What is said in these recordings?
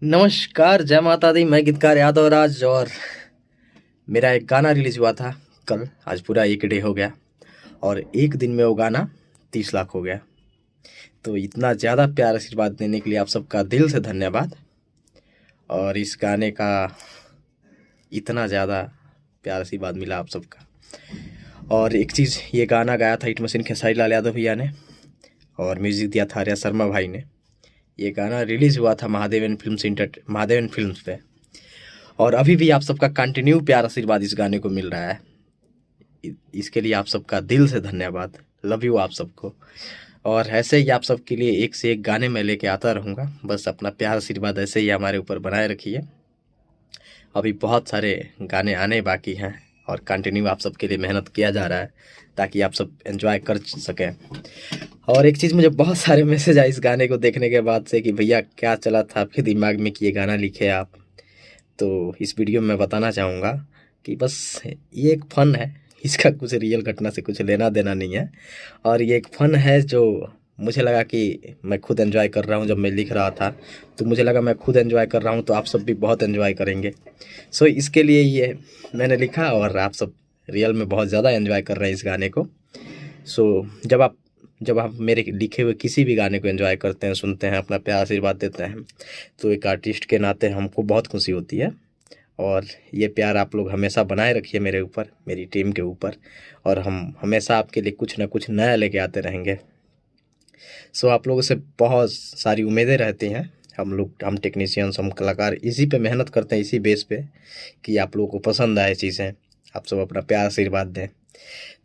नमस्कार, जय माता दी। मैं गीतकार यादव राज और मेरा एक गाना रिलीज हुआ था कल। आज पूरा एक डे हो गया और एक दिन में वो गाना 30 लाख हो गया। तो इतना ज़्यादा प्यार आशीर्वाद देने के लिए आप सबका दिल से धन्यवाद। और इस गाने का इतना ज़्यादा प्यार आशीर्वाद मिला आप सबका। और एक चीज़, ये गाना गाया था हिट मशीन खेसारी लाल यादव भैया ने और म्यूज़िक दिया था आर्या शर्मा भाई ने। ये गाना रिलीज़ हुआ था महादेवन फिल्म्स पे। और अभी भी आप सबका कंटिन्यू प्यार आशीर्वाद इस गाने को मिल रहा है। इसके लिए आप सबका दिल से धन्यवाद। लव यू आप सबको। और ऐसे ही आप सबके लिए एक से एक गाने मैं लेके आता रहूँगा। बस अपना प्यार आशीर्वाद ऐसे ही हमारे ऊपर बनाए रखिए। अभी बहुत सारे गाने आने बाकी हैं और कंटिन्यू आप सबके लिए मेहनत किया जा रहा है ताकि आप सब एंजॉय कर सकें। और एक चीज़, मुझे बहुत सारे मैसेज आए इस गाने को देखने के बाद से कि भैया क्या चला था आपके दिमाग में कि ये गाना लिखे आप। तो इस वीडियो में बताना चाहूँगा कि बस ये एक फ़न है, इसका कुछ रियल घटना से कुछ लेना देना नहीं है। और ये एक फ़न है जो मुझे लगा कि मैं खुद एंजॉय कर रहा हूँ। जब मैं लिख रहा था तो मुझे लगा मैं खुद एंजॉय कर रहा हूँ तो आप सब भी बहुत एंजॉय करेंगे। सो इसके लिए ये मैंने लिखा और आप सब रियल में बहुत ज़्यादा एंजॉय कर रहे हैं इस गाने को। सो जब आप मेरे लिखे हुए किसी भी गाने को एंजॉय करते हैं, सुनते हैं, अपना प्यार आशीर्वाद देते हैं तो एक आर्टिस्ट के नाते हमको बहुत खुशी होती है। और ये प्यार आप लोग हमेशा बनाए रखिए मेरे ऊपर, मेरी टीम के ऊपर। और हम हमेशा आपके लिए कुछ ना कुछ नया लेके आते रहेंगे। सो आप लोगों से बहुत सारी उम्मीदें रहती हैं। हम टेक्नीशियंस, हम कलाकार इसी पे मेहनत करते हैं, इसी बेस पे कि आप लोगों को पसंद आए चीज़ें, आप सब अपना प्यार आशीर्वाद दें।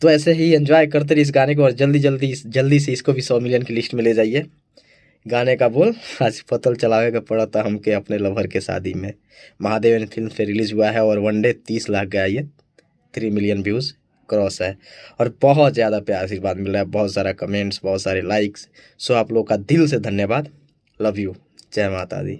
तो ऐसे ही एंजॉय करते रहिए इस गाने को और जल्दी से इसको भी 100 मिलियन की लिस्ट में ले जाइए। गाने का बोल, आज पतल चलावे का पड़ा था हमके अपने लवर के शादी में। महादेवन फिल्म पे रिलीज़ हुआ है और वन डे 30 लाख गया, ये 3 मिलियन व्यूज़ क्रॉस है। और बहुत ज़्यादा प्यार आशीर्वाद मिल रहा है, बहुत सारा कमेंट्स, बहुत सारे लाइक्स। सो आप लोग का दिल से धन्यवाद। Love you. जय माता दी।